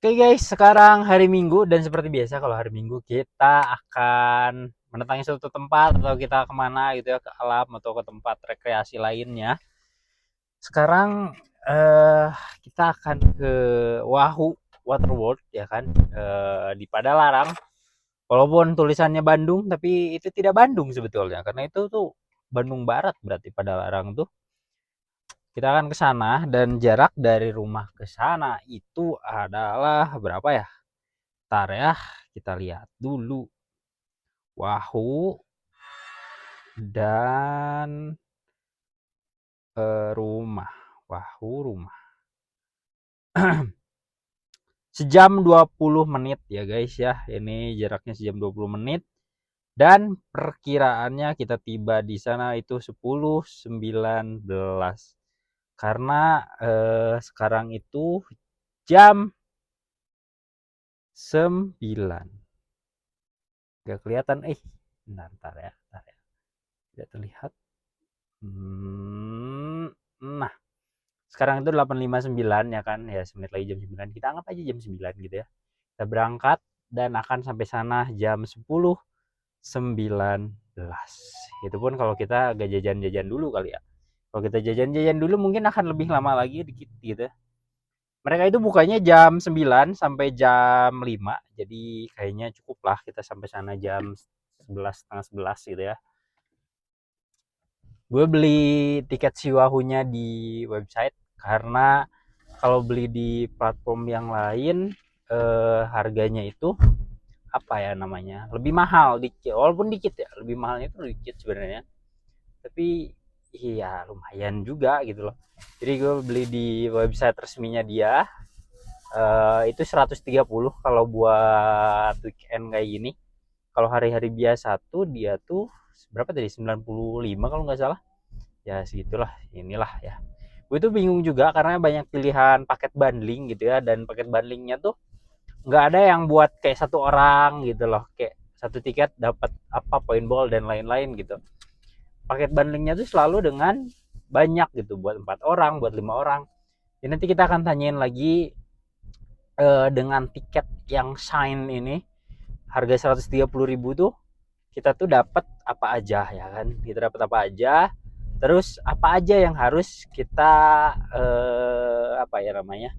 Oke guys, sekarang hari Minggu dan seperti biasa kalau hari Minggu kita akan mendatangi suatu tempat atau kita kemana gitu ya, ke alam atau ke tempat rekreasi lainnya. Sekarang eh kita akan ke Wahoo Waterworld ya kan, di Padalarang. Walaupun tulisannya Bandung tapi itu tidak Bandung sebetulnya karena itu tuh Bandung Barat berarti Padalarang tuh. Kita akan ke sana dan jarak dari rumah ke sana itu adalah berapa ya? Bentar ya, kita lihat dulu. Wahoo dan rumah. Wahoo rumah. Sejam 20 menit ya guys ya. Ini jaraknya sejam 20 menit. Dan perkiraannya kita tiba di sana itu 10.19. Karena sekarang itu jam 9. Gak kelihatan. Bentar ya. Bentar ya. Tidak terlihat. Nah, sekarang itu 8.59 ya kan, ya semenit lagi jam 9, kita anggap aja jam 9 gitu ya. Kita berangkat dan akan sampai sana jam 10.19. Itu pun kalau kita agak jajan-jajan dulu kali ya. Kalau kita jajan-jajan dulu mungkin akan lebih lama lagi dikit gitu. Mereka itu bukanya jam 9 sampai jam 5, jadi kayaknya cukup lah kita sampai sana jam 11, setengah 11 gitu ya. Gue beli tiket si Wahoo-nya di website karena kalau beli di platform yang lain harganya itu apa ya namanya, lebih mahal dikit, walaupun dikit ya, lebih mahalnya itu dikit sebenarnya, tapi iya lumayan juga gitu loh. Jadi gue beli di website resminya dia, itu 130 kalau buat weekend kayak gini. Kalau hari-hari biasa tuh dia tuh berapa tadi, 95 kalau nggak salah ya, segitulah. Inilah ya, gue tuh bingung juga karena banyak pilihan paket bundling gitu ya, dan paket bundlingnya tuh nggak ada yang buat kayak satu orang gitu loh, kayak satu tiket dapat apa paintball dan lain-lain gitu. Paket bundlingnya tuh selalu dengan banyak gitu, buat 4 orang, buat 5 orang. Jadi nanti kita akan tanyain lagi dengan tiket yang shine ini harga 130.000 tuh kita tuh dapat apa aja ya kan, kita dapat apa aja, terus apa aja yang harus kita apa ya namanya,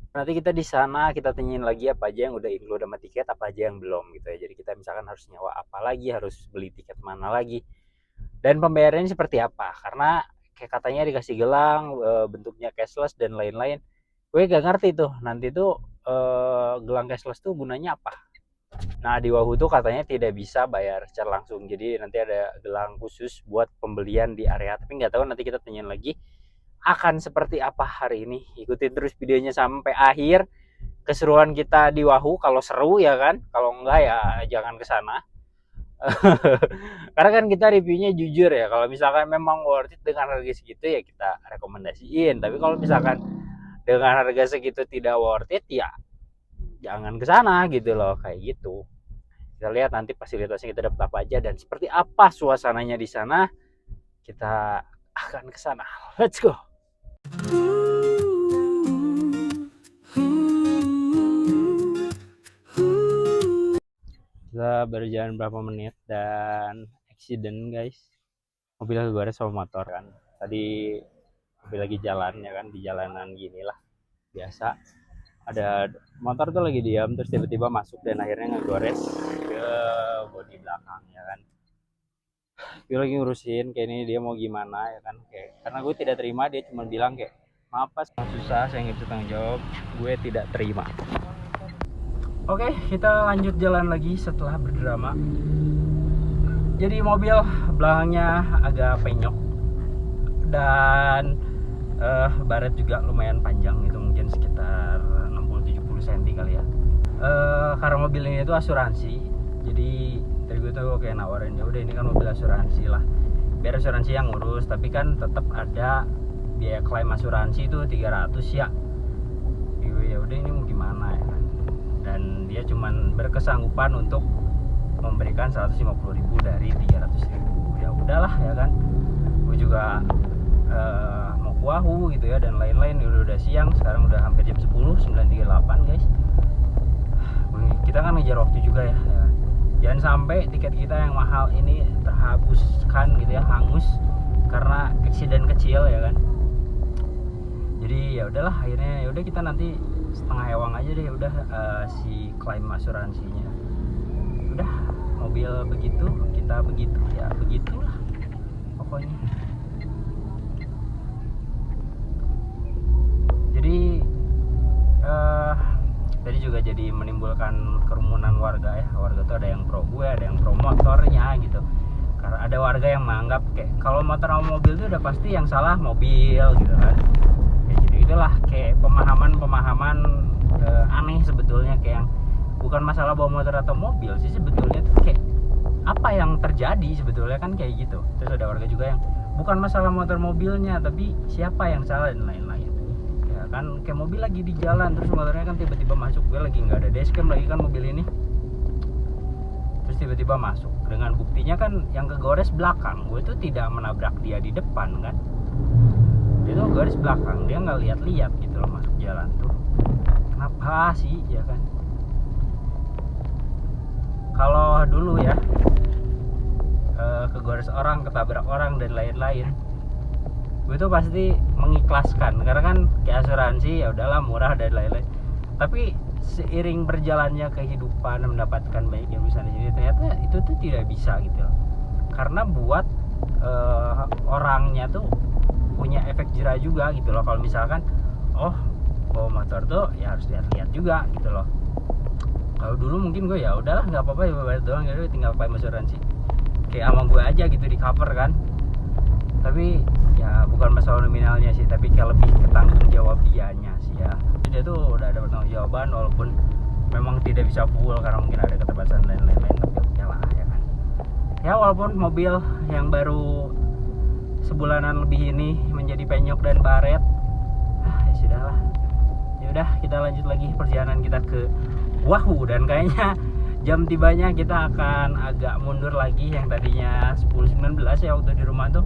nanti kita di sana kita tanyain lagi apa aja yang udah include sama tiket, apa aja yang belum gitu ya. Jadi kita misalkan harus nyawa apa lagi, harus beli tiket mana lagi, dan pembayarannya seperti apa, karena kayak katanya dikasih gelang bentuknya cashless dan lain-lain. Gue gak ngerti tuh nanti tuh gelang cashless tuh gunanya apa. Nah di Wahoo tuh katanya tidak bisa bayar secara langsung, jadi nanti ada gelang khusus buat pembelian di area, tapi nggak tahu, nanti kita tanyain lagi akan seperti apa hari ini. Ikutin terus videonya sampai akhir, keseruan kita di Wahoo kalau seru ya kan, kalau enggak ya jangan ke sana. Karena kan kita reviewnya jujur ya, kalau misalkan memang worth it dengan harga segitu ya kita rekomendasiin, tapi kalau misalkan dengan harga segitu tidak worth it ya jangan ke sana gitu loh, kayak gitu. Kita lihat nanti fasilitasnya kita dapat apa aja dan seperti apa suasananya di sana. Kita akan ke sana. Let's go. Kita berjalan berapa menit dan accident guys. Mobil gue sama motor kan. Tadi mobil lagi jalan ya kan, di jalanan gini lah biasa. Ada motor tuh lagi diam terus tiba-tiba masuk dan akhirnya ngegores ke bodi belakang ya kan. Gue lagi ngurusin kayak ini, dia mau gimana ya kan, kayak karena gue tidak terima, dia cuma bilang kayak maaf pas susah, saya nggak bisa tanggung jawab, gue tidak terima. Oke, kita lanjut jalan lagi setelah berdrama. Jadi mobil belakangnya agak penyok dan baret juga lumayan panjang, itu mungkin sekitar 60-70 cm kali ya. Karena mobil ini itu asuransi, jadi dari gue tuh kayak nawarin, ya udah ini kan mobil asuransi lah, biar asuransi yang ngurus, tapi kan tetap ada biaya klaim asuransi itu 300 ya. Ya udah ini mau gimana ya kan, dan dia cuman berkesanggupan untuk memberikan 150.000 dari 300.000. Ya udahlah ya kan, gue juga mau ke Wahoo gitu ya dan lain-lain. Udah siang, sekarang udah hampir jam 10, 9.38 guys. ngejar waktu juga ya. Jangan sampai tiket kita yang mahal ini terhabiskan gitu ya, hangus karena eksiden kecil ya kan. Jadi ya udahlah, akhirnya ya udah kita nanti setengah ewang aja deh udah, si klaim asuransinya. Udah, mobil begitu, kita begitu, ya begitulah pokoknya. Jadi tadi juga jadi menimbulkan kerumunan warga ya. Warga tuh ada yang pro gue, ada yang pro motornya gitu. Karena ada warga yang menganggap kayak kalau motor sama mobil itu udah pasti yang salah mobil gitu kan. Kayak gitu itulah, kayak pemahaman aneh sebetulnya, kayak yang bukan masalah bawa motor atau mobil sih sebetulnya tuh, kayak apa yang terjadi sebetulnya kan kayak gitu. Terus ada warga juga yang bukan masalah motor mobilnya tapi siapa yang salah dan lain-lain. Kan kayak mobil lagi di jalan terus motornya kan tiba-tiba masuk, gue lagi nggak ada dashcam lagi kan mobil ini, terus tiba-tiba masuk dengan buktinya kan yang kegores belakang, gue tuh tidak menabrak dia di depan kan, dia tuh garis belakang, dia nggak lihat-lihat gitu loh masuk jalan tuh. Kenapa sih ya kan? Kalau dulu ya kegores orang, ketabrak orang dan lain-lain, gue tuh pasti mengikhlaskan karena kan kayak asuransi ya udahlah murah dan lain-lain. Tapi seiring berjalannya kehidupan mendapatkan banyak ilmu di sini, ternyata itu tuh tidak bisa gitu loh. Karena buat orangnya tuh punya efek jerah juga gitu loh. Kalau misalkan bawa motor tuh ya harus lihat-lihat juga gitu loh. Kalau dulu mungkin gue ya udahlah nggak apa-apa ya bayar doang gitu, tinggal klaim asuransi kayak sama gue aja gitu, di cover kan. Tapi ya bukan masalah nominalnya sih, tapi kayak lebih ketanggung jawab dianya sih ya. Dia tuh udah ada pertanggung jawaban walaupun memang tidak bisa full karena mungkin ada keterbatasan dan lain-lain, tapi oke lah ya kan. Ya walaupun mobil yang baru sebulanan lebih ini menjadi penyok dan baret, ya sudahlah. Ya udah, kita lanjut lagi perjalanan kita ke Wahoo, dan kayaknya jam tibanya kita akan agak mundur lagi. Yang tadinya 10.19 ya waktu di rumah tuh,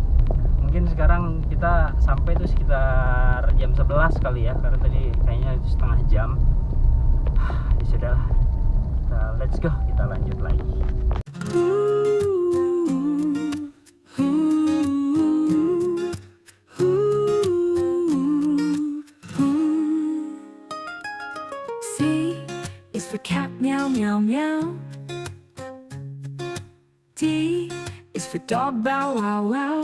mungkin sekarang kita sampai tuh sekitar jam 11 kali ya, karena tadi kayaknya setengah jam. Ya sudahlah, let's go, kita lanjut lagi. C is for cat, meow meow meow. D is for dog, bow wow wow.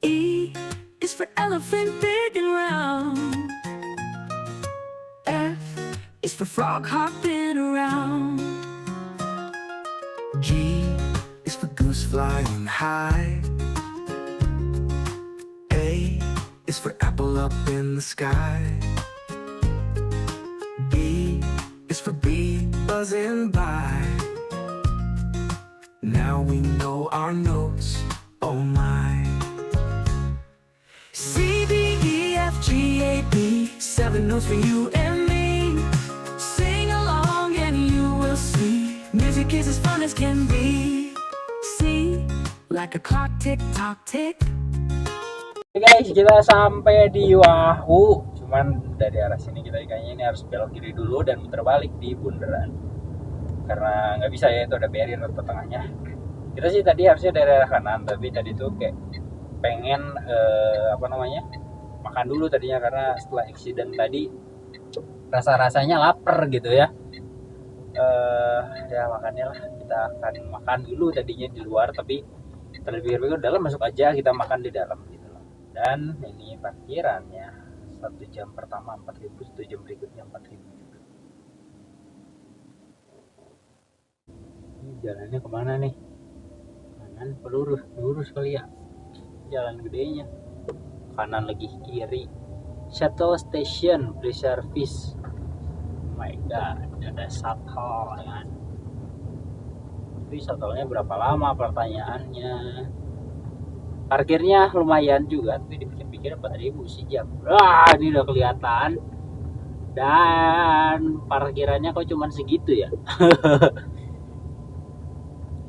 E is for elephant, big and round. F is for frog, hopping around. G is for goose, flying high. A is for apple, up in the sky. B is for bee, buzzing by. Now we know our notes, oh my. C, D, E, F, G, A, B, 7 notes for you and me. Sing along and you will see, music is as fun as can be. C, like a clock, tick tock tick. Oke guys, kita sampai di Wahoo. Cuman dari arah sini kita kayaknya ini harus belok kiri dulu dan muter balik di bundaran, karena nggak bisa ya, itu ada barrier di tengahnya. Kita sih tadi harusnya dari arah kanan, tapi tadi tuh kayak pengen makan dulu tadinya, karena setelah accident tadi rasa-rasanya lapar gitu ya. Ya makannya lah, kita akan makan dulu tadinya di luar, tapi terpikir-pikir dalam, masuk aja kita makan di dalam gitu loh. Dan ini parkirannya 1 jam pertama 4.000, 1 jam berikutnya 4.000 juga. Ini jalannya kemana nih? Kanan lurus kali ya, jalan gedenya. Kanan lagi, kiri shuttle station free service. Oh my god, ada shuttle kan. Tapi shuttle-nya berapa lama pertanyaannya? Parkirnya lumayan juga, tapi dipikir-pikir 4.000 sih jam. Wah, ini udah kelihatan. Dan parkirannya kok cuman segitu ya?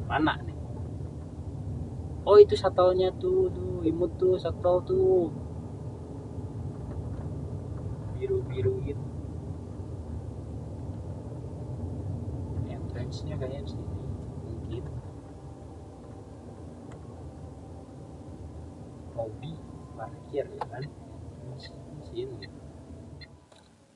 Mana nih? Oh, itu shuttle-nya tuh imut tuh, shuttle tuh. Biru-biru gitu. harusnya kayak sini mungkin hobi parkir ya kan sini.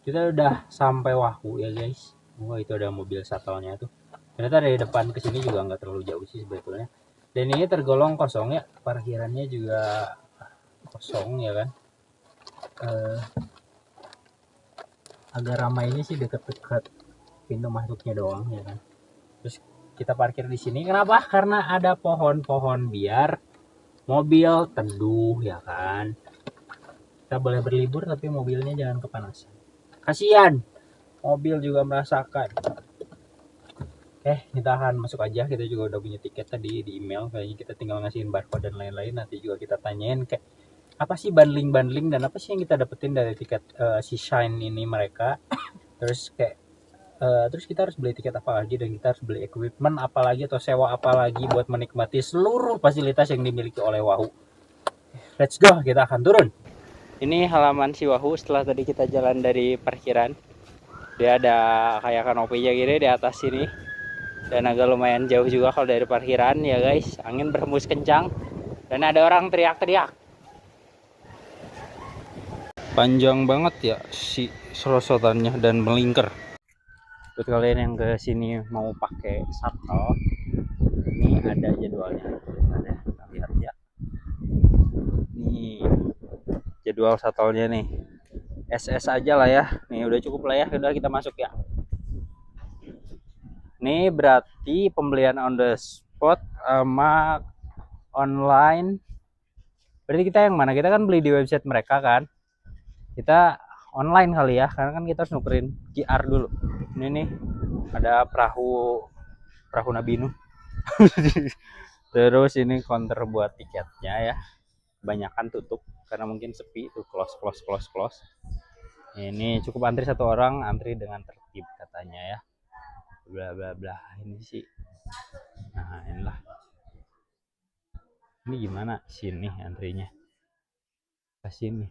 Kita udah sampai Wahoo ya guys. Wah itu ada mobil shuttle-nya tuh. Ternyata dari depan ke sini juga nggak terlalu jauh sih sebetulnya. Dan ini tergolong kosong ya, parkirannya juga kosong ya kan. Agak ramainya sih deket-deket pintu masuknya doang ya kan. Terus kita parkir di sini. Kenapa? Karena ada pohon-pohon biar mobil teduh ya kan. Kita boleh berlibur tapi mobilnya jangan kepanasan. Kasihan, mobil juga merasakan. Kita akan masuk aja. Kita juga udah punya tiket tadi di email. Kayaknya kita tinggal ngasihin barcode dan lain-lain. Nanti juga kita tanyain kayak apa sih bundling dan apa sih yang kita dapetin dari tiket si Shine ini mereka. Terus kayak terus kita harus beli tiket apa lagi dan kita harus beli equipment apa lagi atau sewa apa lagi buat menikmati seluruh fasilitas yang dimiliki oleh Wahoo. Let's go, kita akan turun. Ini halaman si Wahoo setelah tadi kita jalan dari parkiran. Dia ada kayak kanopinya gini di atas sini. Dan agak lumayan jauh juga kalau dari parkiran ya guys. Angin berhembus kencang. Dan ada orang teriak-teriak. Panjang banget ya si serosotannya dan melingkar. Buat kalian yang ke sini mau pakai shuttle, ini ada jadwalnya. Ada, kita lihat ya. Nih jadwal shuttle-nya nih. SS aja lah ya. Nih udah cukup lah ya. Udah kita masuk ya. Nih berarti pembelian on the spot sama online. Berarti kita yang mana? Kita kan beli di website mereka kan. Kita online kali ya, karena kan kita harus nukerin QR dulu. Ini nih ada perahu Nabi Nuh. Terus ini counter buat tiketnya ya. Kebanyakan tutup karena mungkin sepi tuh, close. Ini cukup antri satu orang, antri dengan tertib katanya ya. Bla bla bla. Ini sih. Nah, inilah. Ini gimana sini antrinya? Ke sini.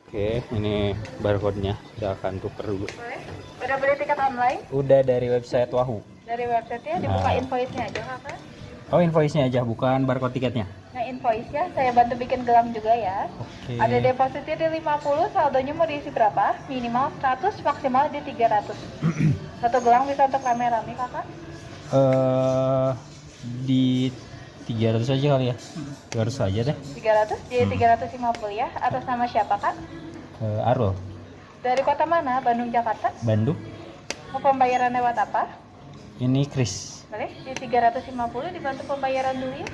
Oke, ini barcode-nya. Kita akan tuker dulu. Boleh? Udah beli tiket online? Udah dari website Wahoo. Dari website-nya dibuka invoice-nya aja, Kakak. Oh, invoice-nya aja, bukan barcode tiketnya. Nah, invoice-nya saya bantu bikin gelang juga ya. Oke. Ada depositnya di 50, saldonya mau diisi berapa? Minimal 100, maksimal di 300. Satu gelang bisa untuk rame-rame, Kakak? Di 300 aja kali ya. 300 aja deh. 300? Jadi 350 ya. Atas nama siapa, Kak? Arul. Dari kota mana? Bandung, Jakarta? Bandung. Mau pembayaran lewat apa? Ini Chris. Boleh? Di 350 dibantu pembayaran dulu ya.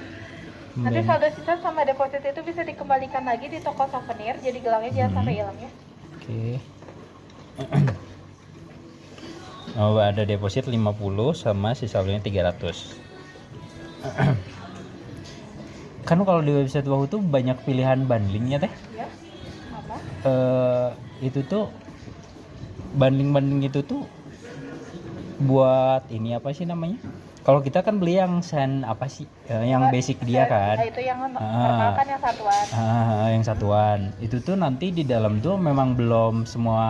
Nanti Dan- saldo sisa sama deposit itu bisa dikembalikan lagi di toko souvenir. Jadi gelangnya jangan sampai hilang ya. Oke. Oh, ada deposit 50 sama si saldonya 300. Kan kalau di website Wahoo tuh banyak pilihan bundlingnya teh. Ya. Apa? Itu tuh banding itu tuh buat ini apa sih namanya? Kalau kita kan beli yang apa sih? Yang basic dia kan. Nah, itu yang normal kan yang satuan. Yang satuan. Itu tuh nanti di dalam tuh memang belum semua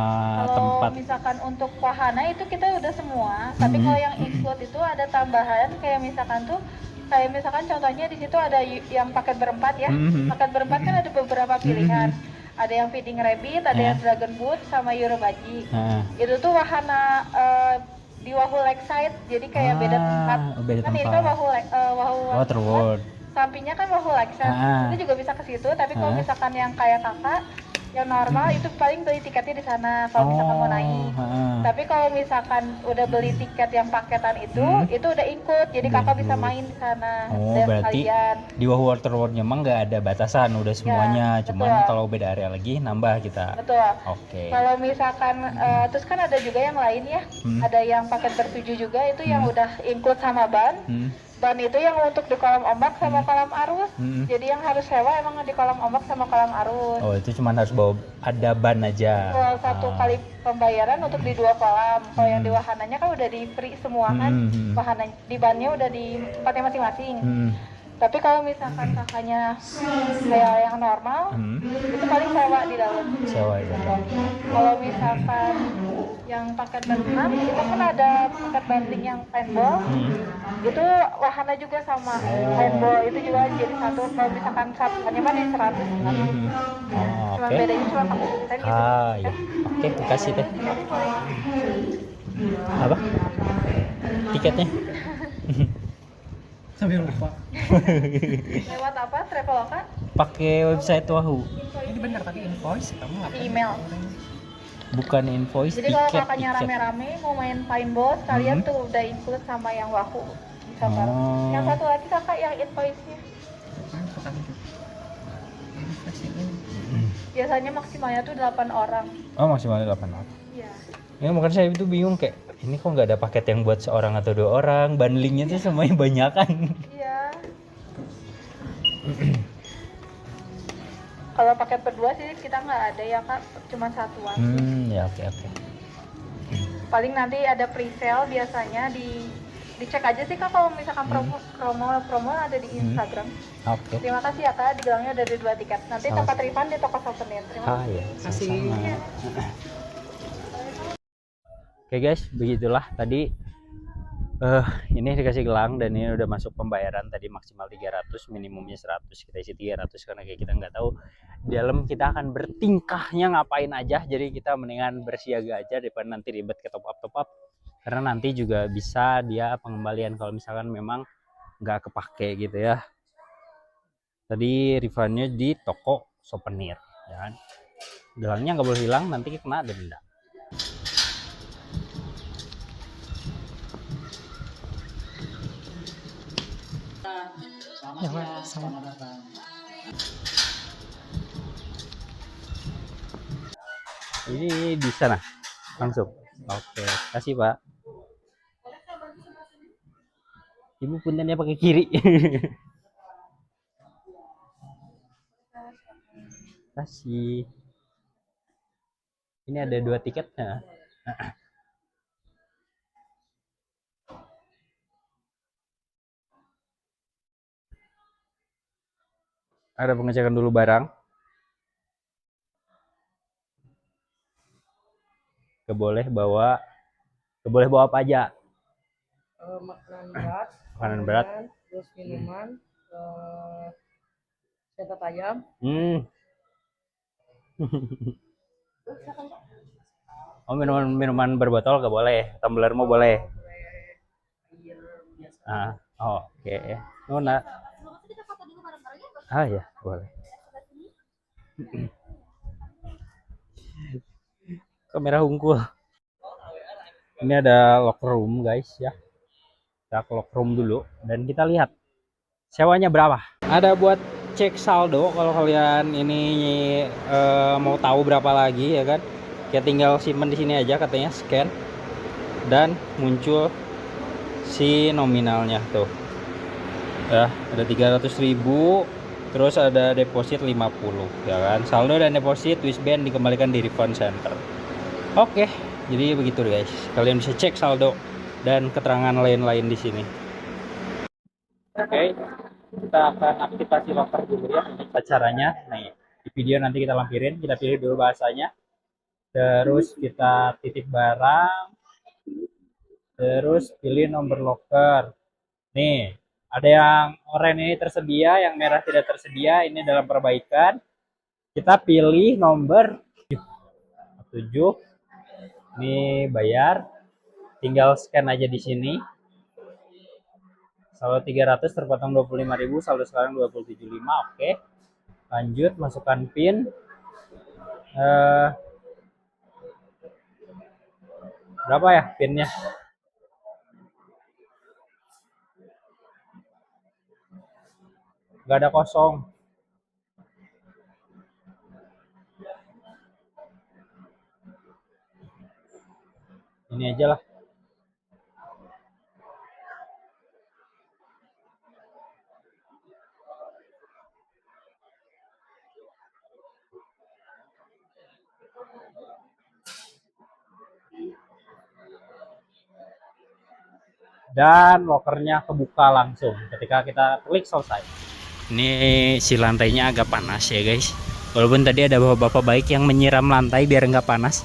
Kalau tempat. misalkan untuk wahana itu kita udah semua. Tapi kalau yang include itu ada tambahan kayak misalkan contohnya di situ ada yang paket berempat ya. Paket berempat kan ada beberapa pilihan. Ada yang feeding rabbit, ada yang dragon boat sama Eurobaji. Itu tuh wahana di Wahoo Lakeside, jadi kayak beda tempat. Beda Kan itu tempat. Wahoo Waterworld. sampingnya kan Wahoo Lakeside. Itu juga bisa ke situ, tapi kalau misalkan yang kayak kakak yang normal itu paling beli tiketnya di sana kalau misalkan mau naik. Tapi kalau misalkan udah beli tiket yang paketan itu udah include, jadi kakak bisa main di sana. Oh, dan berarti sekalian. di Wahoo Waterworld-nya emang nggak ada batasan, udah semuanya. betul. Cuman kalau beda area lagi nambah kita. Betul. Oke. Kalau misalkan terus kan ada juga yang lain ya. Ada yang paket bertujuh juga itu yang udah include sama ban. Ban itu yang untuk di kolam ombak sama kolam arus. Jadi yang harus sewa emang di kolam ombak sama kolam arus. Oh, itu cuma harus bawa ada ban aja. Kalau satu kali pembayaran untuk di 2 kolam. Kalau yang di wahananya kan udah di free semua kan. Wahana di bannya udah di tempatnya masing-masing. Tapi kalau misalkan kakaknya kayak yang normal, itu paling sewa di dalam. Sewa ya. Kalau misalkan yang paket berenam itu kan ada paket bundling yang paintball. Itu wahana juga sama paintball itu juga jadi satu. Kalau misalkan satuannya mah di 100 kan. Cuma Oke. bedanya cuma pakai desain gitu. Ya. Oke, makasih teh. Apa? Tiketnya? Sampai lupa. Lewat apa? Traveloka? Pakai website Wahoo. Ini benar tadi invoice kamu ngapain? Email. Bukan invoice, Jadi kalau tiket. kakaknya rame-rame mau main paintball, kalian tuh udah include sama yang Wahoo. Bisa bareng. Oh. Yang satu lagi kakak yang invoice-nya. Apaan pertama itu? Invoice ini. Biasanya maksimalnya tuh 8 orang. Oh, maksimalnya 8 orang. Iya. Ya makanya saya itu bingung kayak ini kok nggak ada paket yang buat seorang atau 2 orang, bundlingnya tuh semuanya banyakan. Iya. Kalau paket berdua sih kita nggak ada ya kak, cuma satuan. Ya oke. Paling nanti ada pre-sale biasanya dicek aja sih kak kalau misalkan promo ada di Instagram. Oke. Terima kasih ya kak, di gelangnya udah ada 2 tiket. Nanti Sama. tempat refund di toko souvenir. Terima kasih. Ya. Kasih. Sama. Oke guys, begitulah tadi ini dikasih gelang dan ini udah masuk pembayaran tadi maksimal 300, minimumnya 100, kita isi 300 karena kayak kita nggak tahu di dalam kita akan bertingkahnya ngapain aja, jadi kita mendingan bersiaga aja daripada nanti ribet ke top up karena nanti juga bisa dia pengembalian kalau misalkan memang nggak kepake gitu ya. Tadi refundnya di toko souvenir ya kan, gelangnya nggak boleh hilang, nanti kena denda. Ya, Pak, sama. Ini di sana langsung. Oke, kasih Pak. Ibu puntennya pakai kiri. Kasih. Ini ada 2 tiketnya. Ada pengecekan dulu barang. Boleh bawa apa aja? Makanan berat, Makanan berat. terus minuman, sentet ayam. Oh, minuman berbotol gak boleh, tumbler mau boleh. Oke. Nona. Ya, boleh. Kamera unggul. Ini ada locker room guys ya. Kita ke locker room dulu dan kita lihat sewanya berapa. Ada buat cek saldo kalau kalian ini mau tahu berapa lagi ya kan. Kayak tinggal simpan di sini aja katanya, scan dan muncul si nominalnya tuh. Ya, ada 300.000. Terus ada deposit 50 ya kan. Saldo dan deposit Wishband dikembalikan di refund center. Oke, jadi begitu guys. Kalian bisa cek saldo dan keterangan lain-lain di sini. Oke, kita akan aktifasi locker dulu ya. Caranya, nih di video nanti kita lampirin. Kita pilih dulu bahasanya. Terus kita titip barang. Terus pilih nomor locker. Nih, ada yang oranye ini tersedia, yang merah tidak tersedia. Ini dalam perbaikan. Kita pilih nomor 7. Ini bayar, tinggal scan aja di sini. Saldo 300 terpotong 25.000, saldo sekarang 275. Oke. Lanjut, masukkan PIN. Berapa ya PIN-nya? Nggak ada kosong. Ini aja lah. Dan lokernya kebuka langsung ketika kita klik selesai. Ini si lantainya agak panas ya guys. Walaupun tadi ada bapak-bapak baik yang menyiram lantai biar nggak panas.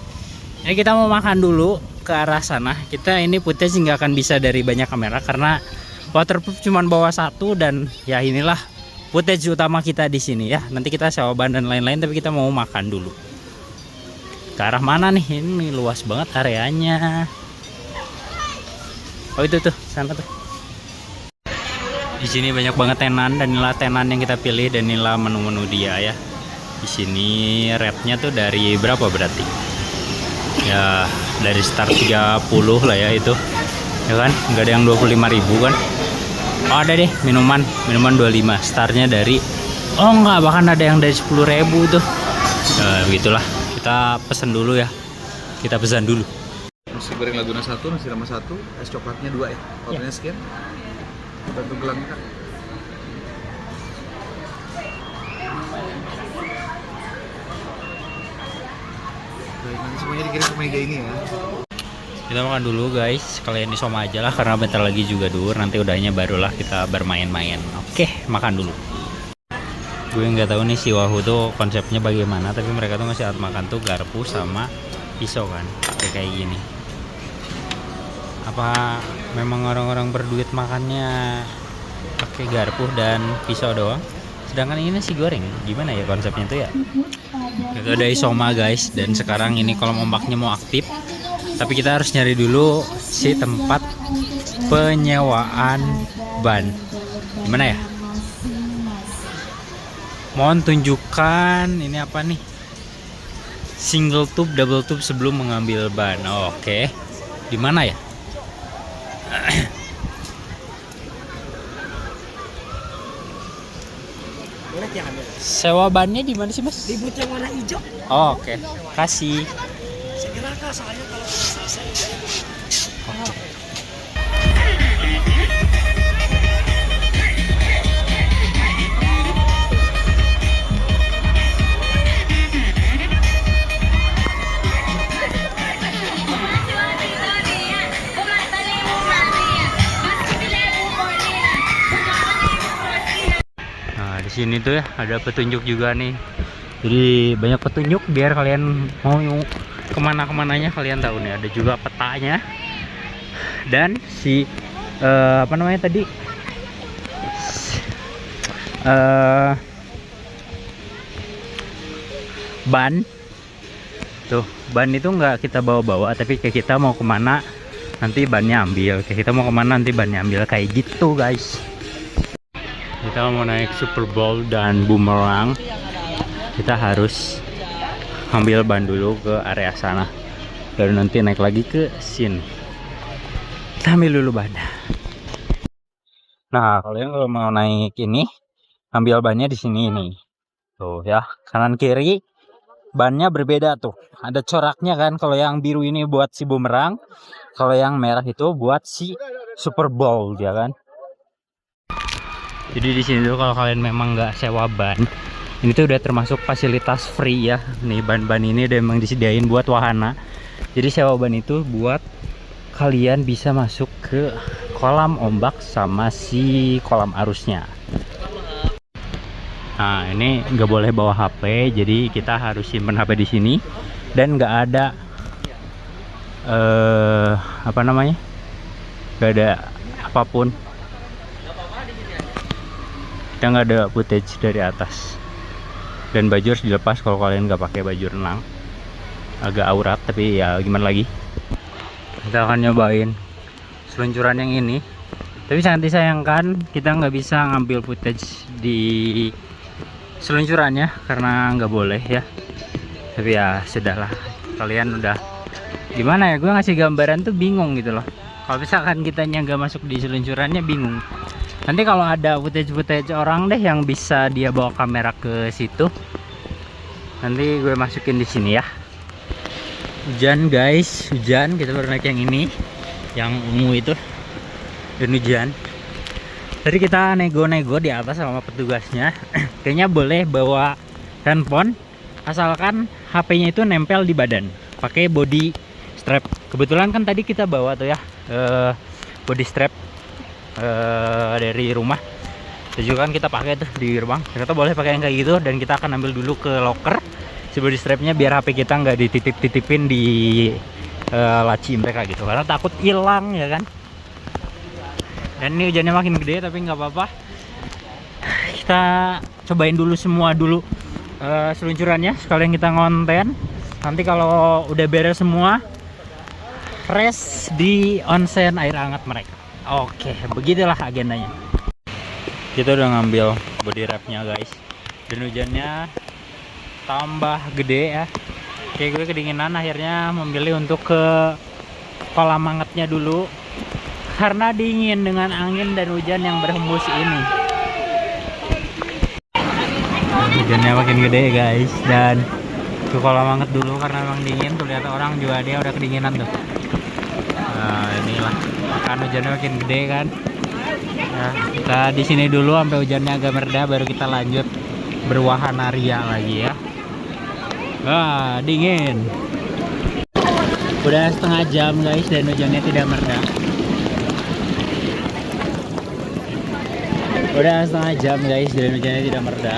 Ini kita mau makan dulu ke arah sana. Kita ini footage nggak akan bisa dari banyak kamera karena waterproof cuman bawa satu, dan ya inilah footage utama kita di sini ya. Nanti kita sewa ban dan lain-lain, tapi kita mau makan dulu. Ke arah mana nih? Ini luas banget areanya. Oh itu tuh, sana tuh. Di sini banyak banget tenan, dan inilah tenan yang kita pilih, dan inilah menu-menu dia ya. Di sini rate-nya tuh dari berapa berarti? Ya dari start 30 lah ya itu. Ya kan? Enggak ada yang 25.000 kan? Oh ada deh, minuman 25. Startnya dari enggak, bahkan ada yang dari 10.000 tuh. Begitulah. Kita pesan dulu ya. Kita pesan dulu. Nasi goreng Laguna 1, nasi lemak 1, es coklatnya 2 ya. Totalnya sekian. Bantu gelang Kak. Baik, nanti semuanya dikirim ke meja ini ya. Kita makan dulu guys, kalian di Soma aja lah karena bentar lagi juga dur, nanti udahnya barulah kita bermain-main. Oke, makan dulu. Gue nggak tahu nih si Wahoo tuh konsepnya bagaimana, tapi mereka tuh ngasih alat makan tuh garpu sama pisau kan, kayak gini. Apa memang orang-orang berduit makannya pakai garpu dan pisau doang? Sedangkan ini nasi goreng, gimana ya konsepnya tuh ya? Itu ada Isoma guys, dan sekarang ini kolom ombaknya mau aktif. Tapi kita harus nyari dulu si tempat penyewaan ban. Gimana ya? Mohon tunjukkan ini apa nih? Single tube, double tube sebelum mengambil ban. Oh, oke. Di mana ya? Sewa bannya di mana sih, Mas? Di booth yang warna hijau. Oh, oke. Kasih. Segera Kak, soalnya kalau selesai. Nah, di sini tuh ya ada petunjuk juga nih. Jadi banyak petunjuk biar kalian mau kemana-kemananya kalian tahu nih. Ada juga petanya dan si apa namanya tadi, ban tuh. Ban itu nggak kita bawa-bawa, tapi kayak kita mau kemana nanti bannya ambil, kayak kita mau kemana nanti bannya ambil, kayak gitu guys. Kita mau naik Super Bowl dan Boomerang, kita harus ambil ban dulu ke area sana, baru nanti naik lagi ke sini. Kita ambil dulu ban. Nah, kalian kalau mau naik ini, ambil bannya di sini nih. Tuh ya, kanan kiri bannya berbeda tuh. Ada coraknya kan. Kalau yang biru ini buat si Boomerang, kalau yang merah itu buat si Super Bowl ya kan. Jadi di sini tuh kalau kalian memang nggak sewa ban, ini tuh udah termasuk fasilitas free ya. Nih ban-ban ini udah memang disediain buat wahana. Jadi sewa ban itu buat kalian bisa masuk ke kolam ombak sama si kolam arusnya. Nah ini nggak boleh bawa HP, jadi kita harus simpen HP di sini dan nggak ada apa namanya, nggak ada apapun. Kita nggak ada footage dari atas, dan baju harus dilepas kalau kalian nggak pakai baju renang. Agak aurat tapi ya gimana lagi. Kita akan nyobain seluncuran yang ini, tapi sangat disayangkan kita nggak bisa ngambil footage di seluncurannya karena nggak boleh ya. Tapi ya sudahlah, kalian udah gimana ya, gue ngasih gambaran tuh bingung gitu loh. Kalau misalkan kitanya nggak masuk di seluncurannya bingung. Nanti kalau ada footage orang deh yang bisa dia bawa kamera ke situ, nanti gue masukin di sini ya. Hujan guys, hujan. Kita baru naik yang ini, yang ungu itu, dan hujan. Tadi kita nego-nego di atas sama petugasnya. Kayaknya boleh bawa handphone asalkan HP-nya itu nempel di badan, pakai body strap. Kebetulan kan tadi kita bawa tuh ya body strap dari rumah. Itu juga kan kita pakai tuh di gerbang. Ternyata boleh pakai yang kayak gitu, dan kita akan ambil dulu ke locker si body strapnya biar HP kita nggak dititip-titipin di laci mereka gitu, karena takut hilang ya kan. Dan ini hujannya makin gede tapi nggak apa-apa, kita cobain dulu semua dulu seluncurannya sekalian kita ngonten. Nanti kalau udah beres semua, rest di onsen air hangat mereka. Oke, begitulah agendanya. Kita udah ngambil body wrapnya guys, dan hujannya tambah gede ya. Kayak gue kedinginan, akhirnya memilih untuk ke kolam hangatnya dulu karena dingin dengan angin dan hujan yang berhembus ini. Hujannya makin gede guys, dan ke kolam hangat dulu karena memang dingin. Tuh lihat orang juga dia udah kedinginan tuh. Nah, inilah kan hujannya makin gede kan. Nah, kita di sini dulu sampai hujannya agak mereda, baru kita lanjut berwahana ria lagi ya. Wah, dingin. Udah setengah jam guys dan hujannya tidak mereda. Udah setengah jam guys dan hujannya tidak mereda.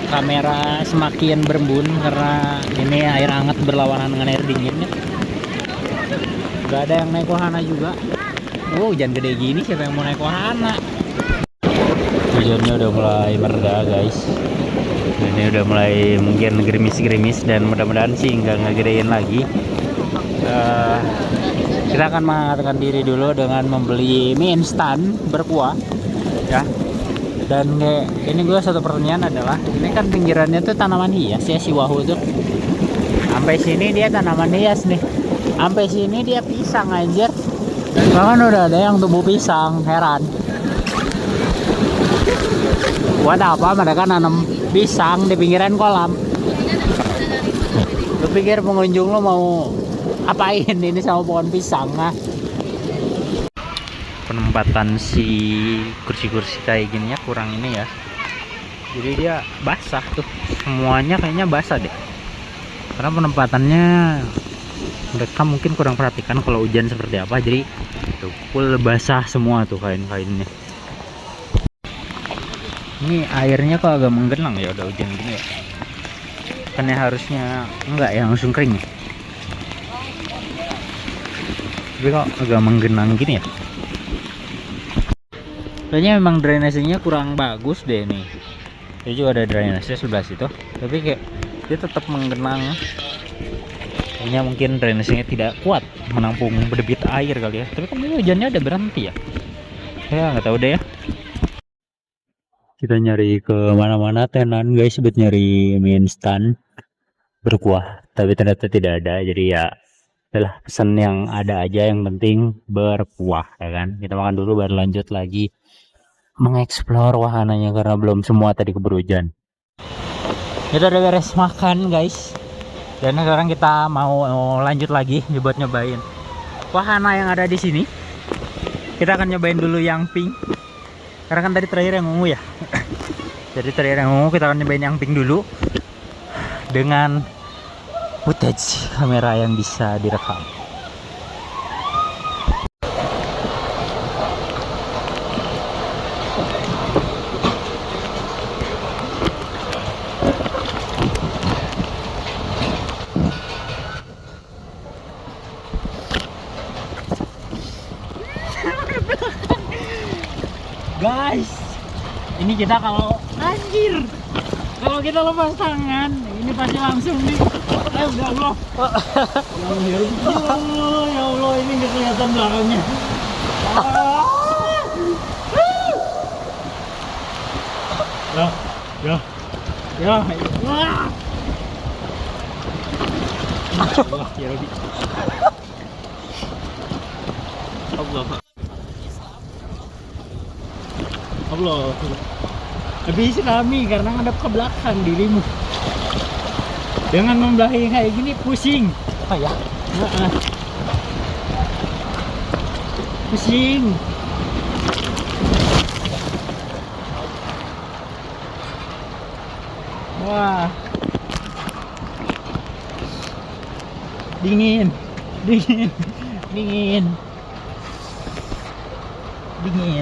Kamera semakin berembun karena ini air hangat berlawanan dengan air dingin ya. Gak ada yang naik wahana juga. Hujan gede gini siapa yang mau naik wahana? Hujannya udah mulai mereda guys. Ini udah mulai mungkin gerimis-gerimis dan mudah-mudahan sih nggak ngegedein lagi. Kita akan menghangatkan diri dulu dengan membeli mie instan berkuah ya. Dan ini gue satu pertanyaan adalah, ini kan pinggirannya tuh tanaman hias ya si Wahoo tuh. Sampai sini dia tanaman hias nih. Sampai sini dia pisang anjir. Bahkan udah ada yang tumbuh pisang, heran. Buat apa mereka nanam pisang di pinggiran kolam? Lu pikir pengunjung lo mau apain ini sama pohon pisang? Nah, penempatan si kursi-kursi kayak gini ya kurang ini ya. Jadi dia basah tuh, semuanya kayaknya basah deh. Karena penempatannya mereka mungkin kurang perhatikan kalau hujan seperti apa. Jadi tuh full basah semua tuh kain-kainnya. Ini airnya kok agak menggenang ya, udah hujan gini ya. Kan ya harusnya enggak ya, langsung kering ya. Tapi kok agak menggenang gini ya. Kayaknya memang drainasenya kurang bagus deh nih. Ini juga ada drainase sebelah situ, tapi kayak dia tetap menggenang. Kayaknya mungkin drainasenya tidak kuat menampung berdebit air kali ya. Tapi kan ini hujannya ada berhenti ya. Ya nggak tahu deh ya. Kita nyari ke mana-mana tenan guys buat nyari mie instan berkuah, tapi ternyata tidak ada. Jadi ya adalah pesan yang ada aja, yang penting berkuah ya kan. Kita makan dulu baru lanjut lagi mengeksplor wahananya karena belum semua tadi keburu hujan. Kita udah beres makan guys, dan sekarang kita mau lanjut lagi buat nyobain wahana yang ada di sini. Kita akan nyobain dulu yang pink karena kan tadi terakhir yang ungu ya. Jadi terakhir yang ungu, kita akan nyobain yang pink dulu dengan footage kamera yang bisa direkam. Guys, ini kita kalau anjir, kalau kita lepas tangan, ini pasti langsung nih. Udah Allah. Ya Allah, ini nggak kelihatan belakangnya. Ya. Wah. Ya Robi. Allah. Lebih islami karena ngadep ke belakang dirimu. Dengan membelahi kayak gini pusing. Apa ya? Pusing. Wah. Dingin.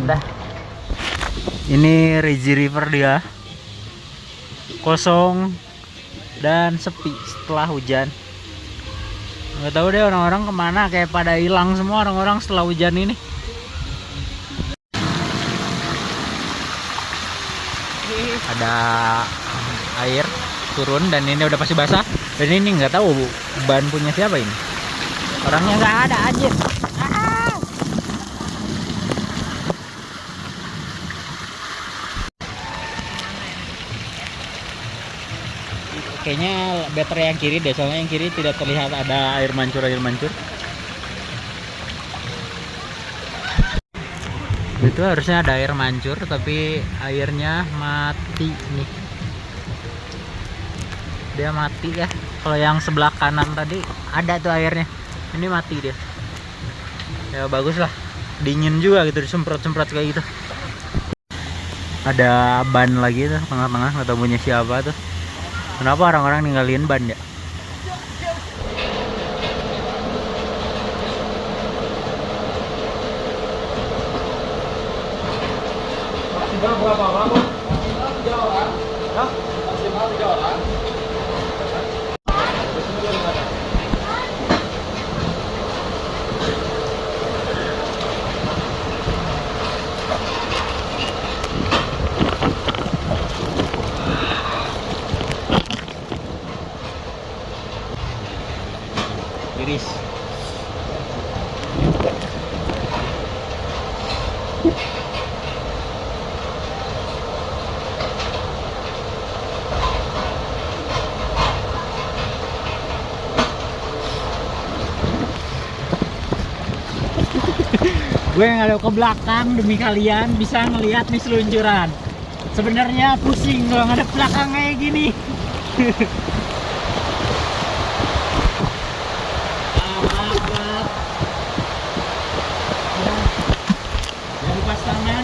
Dah. Ini Regi River dia. Kosong dan sepi setelah hujan. Nggak tahu deh orang-orang kemana, kayak pada hilang semua orang-orang setelah hujan ini. Ada air turun dan ini udah pasti basah. Dan ini nggak tahu ban punya siapa ini. Orangnya nggak ada anjir. Kayaknya baterai yang kiri deh, soalnya yang kiri tidak terlihat ada air mancur. Itu harusnya ada air mancur, tapi airnya mati nih. Dia mati ya. Kalau yang sebelah kanan tadi ada tuh airnya, ini mati dia. Ya bagus lah, dingin juga gitu, disemprot-semprot kayak gitu. Ada ban lagi tuh tengah-tengah, nggak tahu punya siapa tuh. Kenapa orang-orang ninggalin ban ya? Maksimal berapa orang? Maksimal 3 orang. Hah? Maksimal 3 orang. Iris. Gue ngadep ke belakang demi kalian bisa ngelihat nih seluncuran. Sebenarnya pusing kalau ngadep belakang kayak gini. Jangan lepas tangan.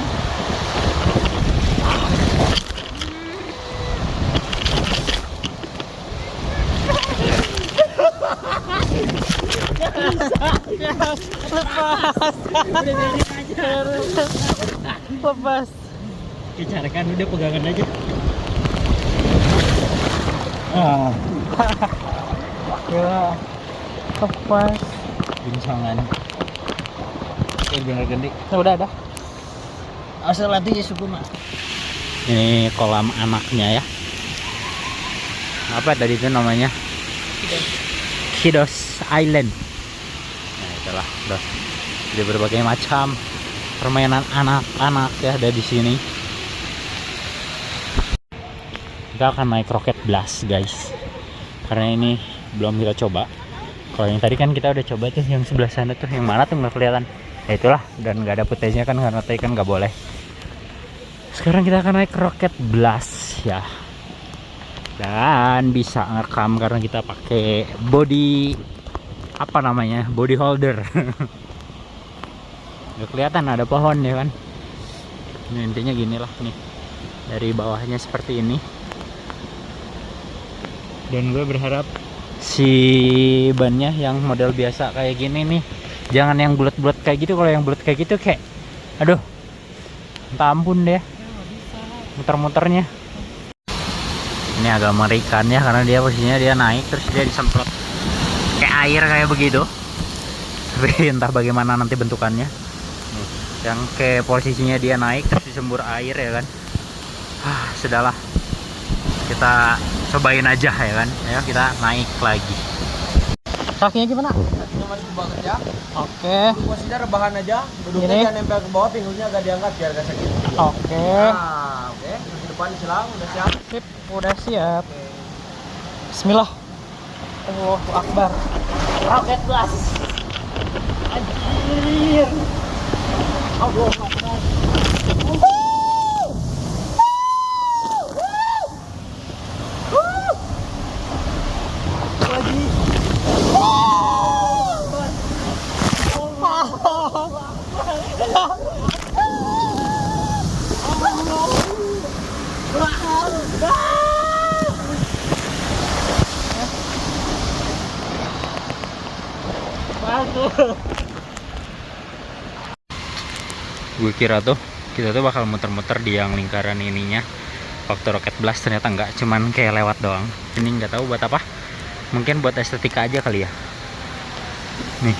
Lepas. Bicarakan udah pegangan aja. Ya, lepas. Bincangan. Bener gede. Udah. Asal latih ya suku mah. Ini kolam anaknya ya. Apa tadi itu namanya? Kidos Island. Nah, itulah, udah. Jadi berbagai macam permainan anak-anak ya ada di sini. Kita akan naik Rocket Blast, guys. Karena ini belum kita coba. Kalau yang tadi kan kita udah coba tuh, yang sebelah sana tuh, yang mana tuh nggak kelihatan. Ya itulah, dan nggak ada footage-nya kan karena tadi kan nggak boleh. Sekarang kita akan naik Rocket Blast ya. Dan bisa ngerekam karena kita pakai body apa namanya? Body holder. Nggak kelihatan ada pohon ya kan. Ini intinya gini lah nih. Dari bawahnya seperti ini. Dan gue berharap si bannya yang model biasa kayak gini nih, jangan yang bulat-bulat kayak gitu. Kalau yang bulat kayak gitu kayak aduh, minta ampun deh muter-muternya. Ini agak mengerikan ya, karena dia posisinya dia naik terus dia disemprot kayak air kayak begitu. Tapi entah bagaimana nanti bentukannya. Nih, yang kayak posisinya dia naik terus disembur air ya kan. Sudahlah, kita cobain aja ya kan. Ayo kita naik lagi. Kakinya gimana? Kakinya masih ke bawah aja. Oke. Posisinya rebahan aja. Duduknya Ini? jangan nempel ke bawah, pinggulnya agak diangkat biar gak sakit. Oke. Nah, oke. Di depan silang, udah siap. Sip, udah siap. Bismillah. Allahu Akbar. Rocket Blast. Anjir. Allahu Akbar. Lagi. Gue kira tuh kita tuh bakal muter-muter di yang lingkaran ininya waktu Rocket Blast, ternyata enggak, cuman kayak lewat doang. Ini nggak tahu buat apa, mungkin buat estetika aja kali ya. Nih,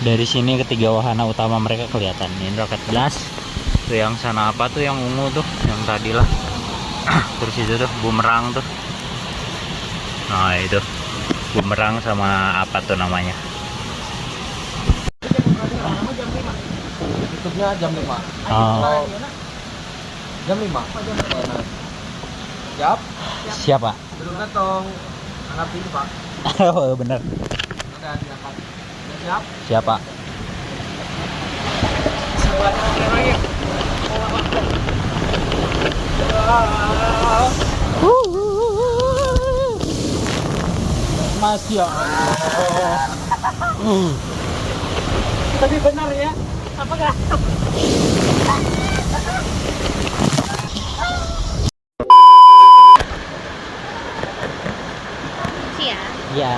dari sini ketiga wahana utama mereka kelihatan. Ini Rocket Blast, tuh yang sana apa tuh yang ungu tuh, yang tadi lah. Terus itu tuh bumerang tuh, nah itu bumerang sama apa tuh namanya. Tutupnya jam 5. Oh, Jam 5. Siap. siapa? Duduknya tong angkat ini, Pak. Oh bener, Oke, diangkat. Udah siap. siapa? Masya Allah. Tapi benar ya, apakah? Iya.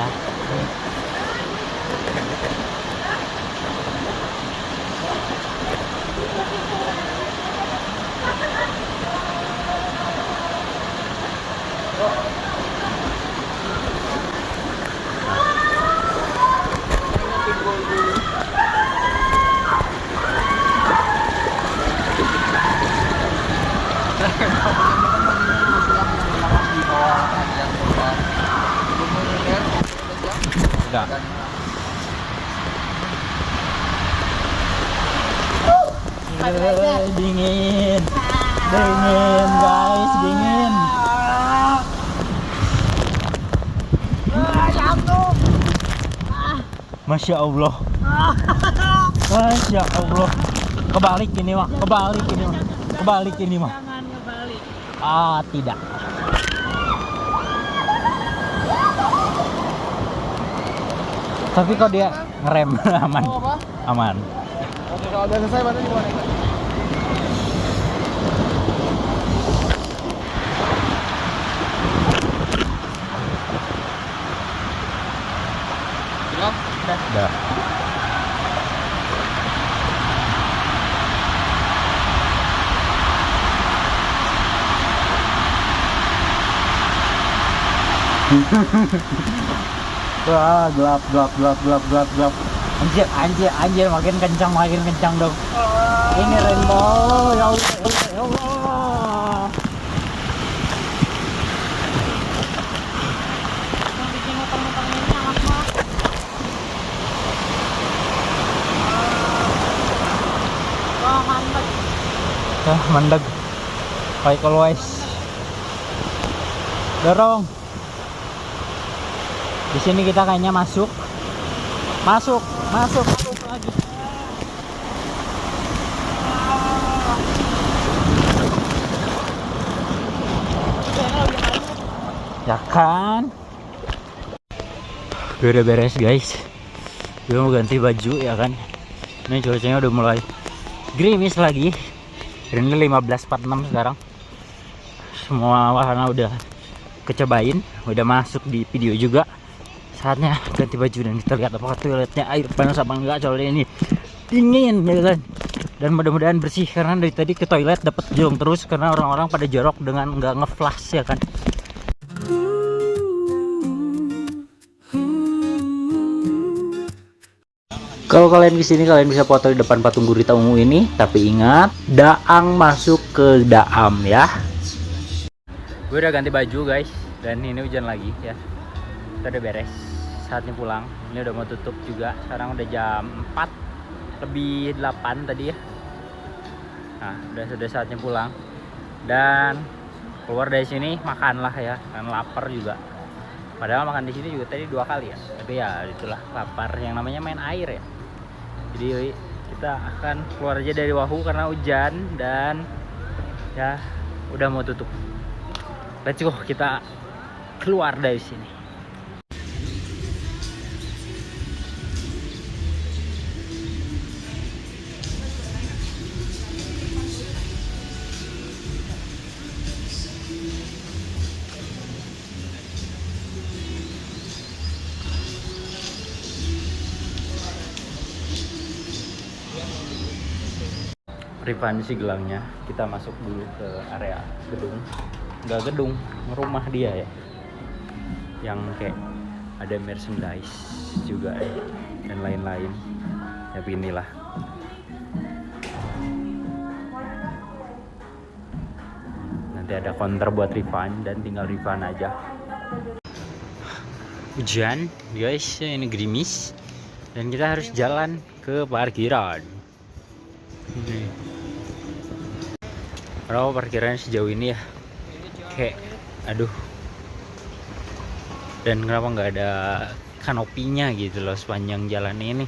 Enggak. Dingin. Dingin, guys, dingin. Masya Allah. Masya Allah. Kebalik ini mah, kebalik ini mah. Kebalik ini mah. Jangan ngebalik. Ah, tidak. Tapi kok dia ngerem aman. Aman. Oke, kalau udah selesai baru gimana? Udah. Wah, gelap. Anjir, makin kencang dong. Ini rainbow, ya Allah, ya Allah. Yang bikin muter-muternya ini anak mah. Wah, mantap. Mandeg. Like always. Dorong. Di sini kita kayaknya masuk lagi. Ya kan? Gue udah beres guys. Gue mau ganti baju ya kan. Ini cuacanya udah mulai gerimis lagi. Ini 15.46 sekarang. Semua wahana udah kecobain, udah masuk di video juga. Saatnya ganti baju dan kita lihat apakah toiletnya air panas apa enggak, soalnya ini dingin ya kan. Dan mudah-mudahan bersih karena dari tadi ke toilet dapat jong terus karena orang-orang pada jorok dengan nggak ngeflash ya kan. Kalau kalian kesini kalian bisa foto di depan patung gurita ungu ini, tapi ingat daang masuk ke daam ya. Gue udah ganti baju guys, dan ini hujan lagi ya. Kita udah beres, saatnya pulang. Ini udah mau tutup juga. Sekarang udah jam 4 lebih 8 tadi ya. Nah, sudah saatnya pulang. Dan keluar dari sini makan lah ya, kan lapar juga. Padahal makan di sini juga tadi 2 kali ya. Tapi ya itulah lapar, yang namanya main air ya. Jadi kita akan keluar aja dari Wahoo karena hujan dan ya udah mau tutup. Let's go, kita keluar dari sini. refund si gelangnya. Kita masuk dulu ke area gedung, nggak gedung, rumah dia ya, yang kayak ada merchandise juga ya, dan lain-lain. Tapi inilah nanti ada counter buat refund dan tinggal refund aja. Hujan guys, ini gerimis dan kita harus jalan ke parkiran. Kalau parkirannya sejauh ini ya kayak aduh, dan kenapa nggak ada kanopinya gitu loh sepanjang jalan ini,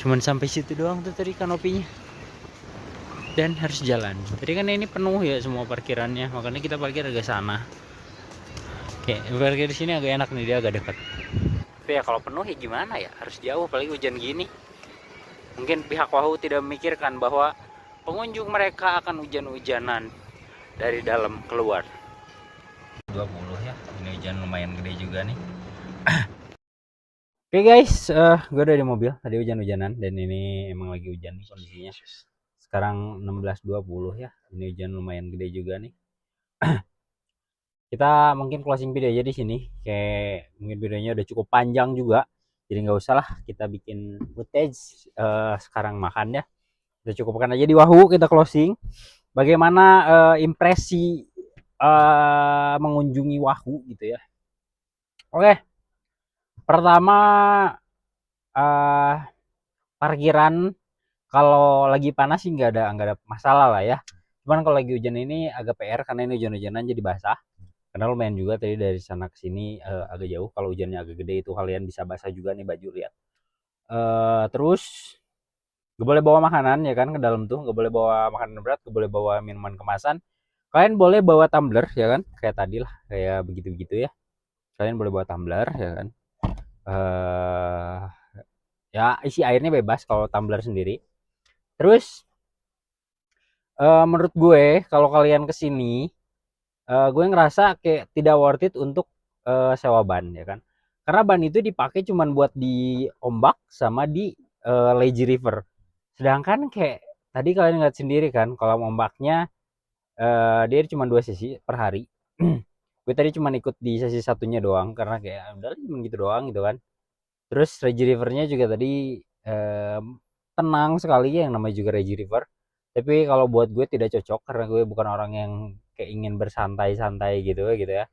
cuman sampai situ doang tuh tadi kanopinya, dan harus jalan. Tadi kan ini penuh ya semua parkirannya, makanya kita parkir agak sana. Kayak parkir di sini agak enak nih, dia agak dekat. Tapi ya kalau penuh ya gimana ya, harus jauh, apalagi hujan gini. Mungkin pihak Wahoo tidak memikirkan bahwa pengunjung mereka akan hujan-hujanan dari dalam keluar. 20 ya, ini hujan lumayan gede juga nih. Oke guys, gue udah di mobil, tadi hujan-hujanan dan ini emang lagi hujan nih kondisinya. Sekarang 16.20 ya, ini hujan lumayan gede juga nih. Kita mungkin closing video aja di sini, kayak mungkin videonya udah cukup panjang juga, jadi nggak usah lah kita bikin footage sekarang makan ya. Kita cukupkan aja di Wahoo, kita closing. Bagaimana impresi mengunjungi Wahoo gitu ya. Oke, pertama parkiran kalau lagi panas sih nggak ada masalah lah ya. Cuman kalau lagi hujan ini agak PR karena ini hujan-hujanan jadi basah. Karena lumayan juga tadi dari sana ke sini agak jauh. Kalau hujannya agak gede itu kalian bisa basah juga nih baju, lihat. Terus gak boleh bawa makanan ya kan ke dalam tuh, gak boleh bawa makanan berat, gak boleh bawa minuman kemasan. Kalian boleh bawa tumbler ya kan, kayak tadi lah, kayak begitu-begitu ya. Kalian boleh bawa tumbler ya kan. Ya isi airnya bebas kalau tumbler sendiri. Terus menurut gue kalau kalian kesini, gue ngerasa kayak tidak worth it untuk sewa ban ya kan, karena ban itu dipakai cuman buat di ombak sama di lazy river. Sedangkan kayak tadi kalian lihat sendiri kan kolam ombaknya dia cuma 2 sesi per hari. Gue tadi cuma ikut di sesi satunya doang karena kayak udah cuma gitu doang gitu kan. Terus lazy rivernya juga tadi tenang sekali ya, yang namanya juga lazy river. Tapi kalau buat gue tidak cocok karena gue bukan orang yang kayak ingin bersantai-santai gitu ya.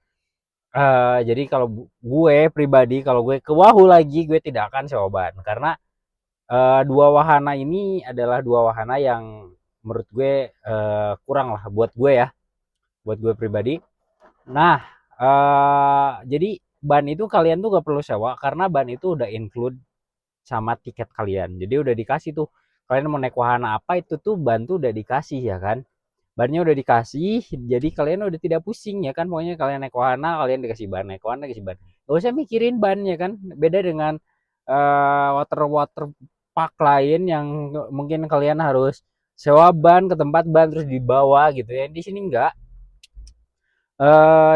Jadi kalau gue pribadi, kalau gue ke Wahoo lagi, gue tidak akan sewa ban karena dua wahana ini adalah dua wahana yang menurut gue kurang lah buat gue ya, buat gue pribadi. Nah, jadi ban itu kalian tuh gak perlu sewa karena ban itu udah include sama tiket kalian. Jadi udah dikasih tuh, kalian mau naik wahana apa itu tuh ban tuh udah dikasih ya kan. Bannya udah dikasih, jadi kalian udah tidak pusing ya kan. Pokoknya kalian naik wahana, kalian dikasih ban, naik wahana dikasih ban. Gak usah mikirin ban ya kan. Beda dengan water park lain yang mungkin kalian harus sewa ban ke tempat ban terus dibawa gitu ya. Di sini enggak.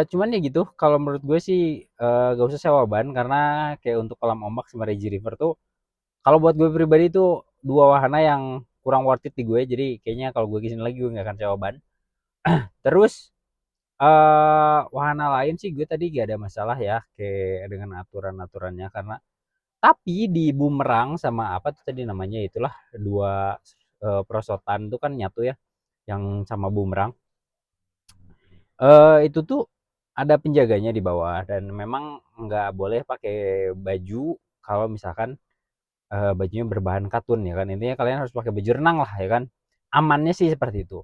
Cuman ya gitu, kalau menurut gue sih gak usah sewa ban karena kayak untuk kolam ombak sama Reggie River tuh, kalau buat gue pribadi tuh dua wahana yang kurang worth it di gue. Jadi kayaknya kalau gue kesini lagi gue nggak akan sewa ban. Terus wahana lain sih gue tadi gak ada masalah ya kayak dengan aturan-aturannya, karena tapi di bumerang sama apa tuh tadi namanya, itulah dua perosotan tuh kan nyatu ya, yang sama bumerang itu tuh ada penjaganya di bawah dan memang nggak boleh pakai baju kalau misalkan bajunya berbahan katun ya kan. Intinya kalian harus pakai baju renang lah ya kan. Amannya sih seperti itu.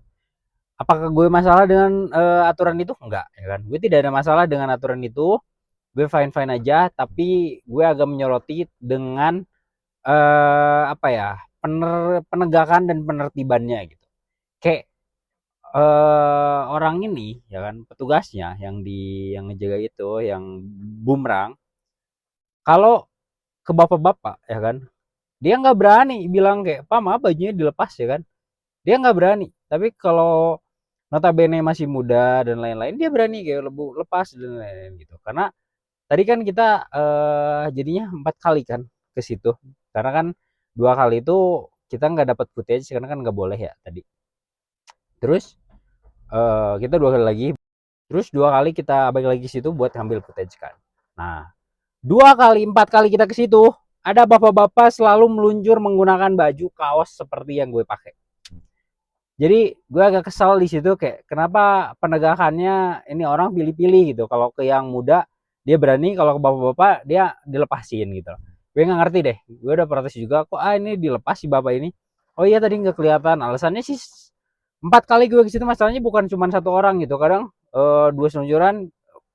Apakah gue masalah dengan aturan itu? Enggak ya kan. Gue tidak ada masalah dengan aturan itu. Gue fine-fine aja, tapi gue agak menyoroti dengan apa ya? Penegakan dan penertibannya gitu. Kayak orang ini ya kan, petugasnya yang ngejaga itu, yang bumerang, kalau ke bapak-bapak ya kan, dia nggak berani bilang kayak Pak maaf bajunya dilepas ya kan, dia nggak berani. Tapi kalau notabene masih muda dan lain-lain, dia berani kayak lepas dan lain-lain gitu. Karena tadi kan kita jadinya 4 kali kan ke situ, karena kan 2 kali itu kita nggak dapat footage karena kan nggak boleh ya tadi. Terus kita 2 kali lagi, terus 2 kali kita balik lagi ke situ buat ngambil footage kan. Nah 4 kali kita ke situ, ada bapak-bapak selalu meluncur menggunakan baju kaos seperti yang gue pakai. Jadi gue agak kesal di situ, kayak kenapa penegakannya ini orang pilih-pilih gitu. Kalau ke yang muda dia berani, kalau ke bapak-bapak dia dilepasin gitu. Gue nggak ngerti deh. Gue udah protes juga, kok ini dilepas si bapak ini. Oh iya tadi nggak kelihatan. Alasannya sih 4 kali gue ke situ masalahnya bukan cuma 1 orang gitu. Kadang 2 seluncuran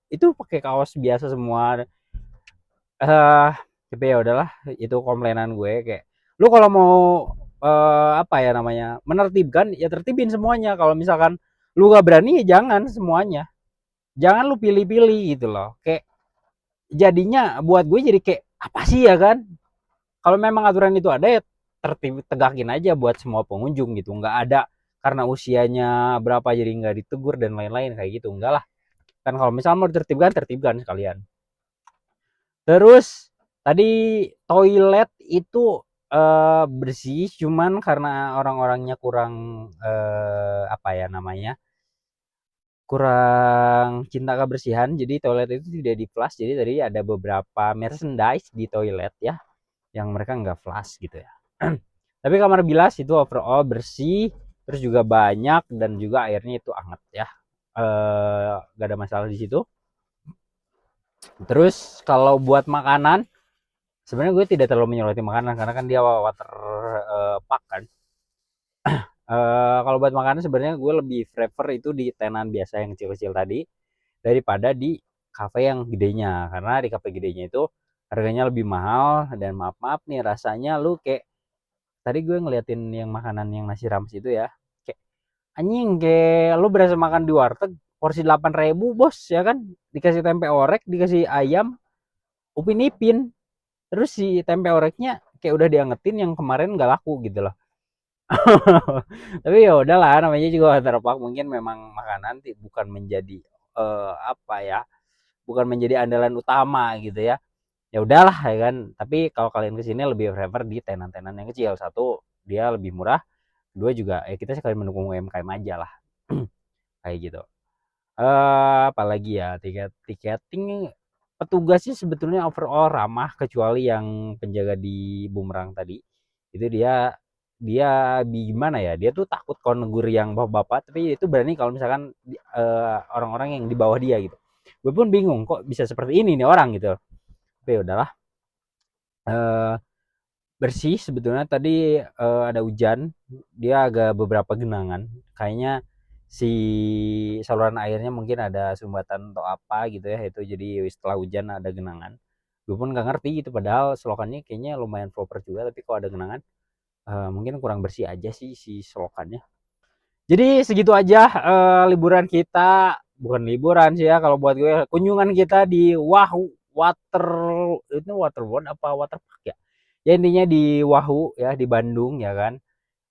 itu pakai kaos biasa semua. Tapi ya udahlah, itu komplainan gue, kayak lu kalau mau apa ya namanya, menertibkan ya tertibin semuanya. Kalau misalkan lu gak berani ya jangan semuanya, jangan lu pilih-pilih gitu loh. Kayak jadinya buat gue jadi kayak apa sih ya kan. Kalau memang aturan itu ada ya tertib, tegakin aja buat semua pengunjung gitu. Nggak ada karena usianya berapa jadi nggak ditegur dan lain-lain kayak gitu, enggak lah. Kan kalau misalnya mau ditertibkan, tertibkan sekalian. Terus tadi toilet itu bersih, cuman karena orang-orangnya kurang apa ya namanya, kurang cinta kebersihan, jadi toilet itu tidak di flush. Jadi tadi ada beberapa merchandise di toilet ya yang mereka nggak flush gitu ya. Tapi kamar bilas itu overall bersih, terus juga banyak dan juga airnya itu hangat ya. Gak ada masalah di situ. Terus kalau buat makanan, sebenarnya gue tidak terlalu menyoroti makanan karena kan dia water park kan. Kalau buat makanan sebenarnya gue lebih prefer itu di tenan biasa yang kecil-kecil tadi daripada di cafe yang gedenya, karena di cafe gedenya itu harganya lebih mahal dan maaf nih rasanya lu kayak tadi gue ngeliatin yang makanan yang nasi rames itu ya, kayak anjing, kayak lu berasa makan di warteg porsi 8.000 bos ya kan, dikasih tempe orek, dikasih ayam upin ipin, terus si tempe oreknya kayak udah diangetin yang kemarin nggak laku gitu loh. Tapi ya udahlah, namanya juga waterpark, mungkin memang makanan bukan menjadi apa ya, bukan menjadi andalan utama gitu ya. Ya udahlah ya kan. Tapi kalau kalian kesini lebih prefer di tenan-tenan yang kecil. Satu, dia lebih murah. Kedua juga kita sekali mendukung UMKM aja lah. Kayak gitu. Apalagi ya, tiketing petugasnya sebetulnya overall ramah, kecuali yang penjaga di Bumerang tadi. Itu dia gimana ya, dia tuh takut kalau negur yang bapak-bapak, tapi itu berani kalau misalkan orang-orang yang di bawah dia gitu. Gue pun bingung kok bisa seperti ini nih orang gitu. Tapi udahlah, bersih sebetulnya. Tadi ada hujan, dia agak beberapa genangan, kayaknya si saluran airnya mungkin ada sumbatan atau apa gitu ya, itu jadi setelah hujan ada genangan. Gue pun nggak ngerti gitu, padahal selokannya kayaknya lumayan proper juga, tapi kok ada genangan. Mungkin kurang bersih aja sih si selokannya. Jadi segitu aja liburan kita, bukan liburan sih ya kalau buat gue, kunjungan kita di Wahoo itu waterboard apa waterpark ya. Ya intinya di Wahoo ya, di Bandung ya kan.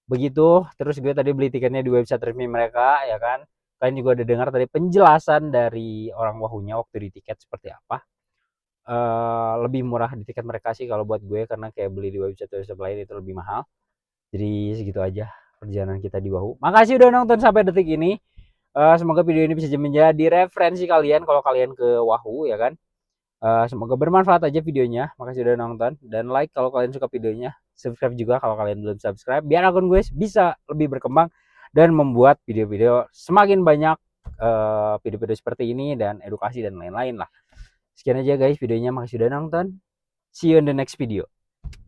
Begitu. Terus gue tadi beli tiketnya di website resmi mereka ya kan. Kalian juga udah dengar tadi penjelasan dari orang Wahoo-nya waktu di tiket seperti apa. Lebih murah di tiket mereka sih kalau buat gue, karena kayak beli di website lain itu lebih mahal. Jadi segitu aja perjalanan kita di Wahoo. Makasih udah nonton sampai detik ini. Semoga video ini bisa menjadi referensi kalian kalau kalian ke Wahoo ya kan. Semoga bermanfaat aja videonya. Makasih udah nonton, dan like kalau kalian suka videonya. Subscribe juga kalau kalian belum subscribe, biar akun gue bisa lebih berkembang dan membuat video-video semakin banyak, video-video seperti ini dan edukasi dan lain-lain lah. Sekian aja guys videonya. Makasih udah nonton. See you in the next video.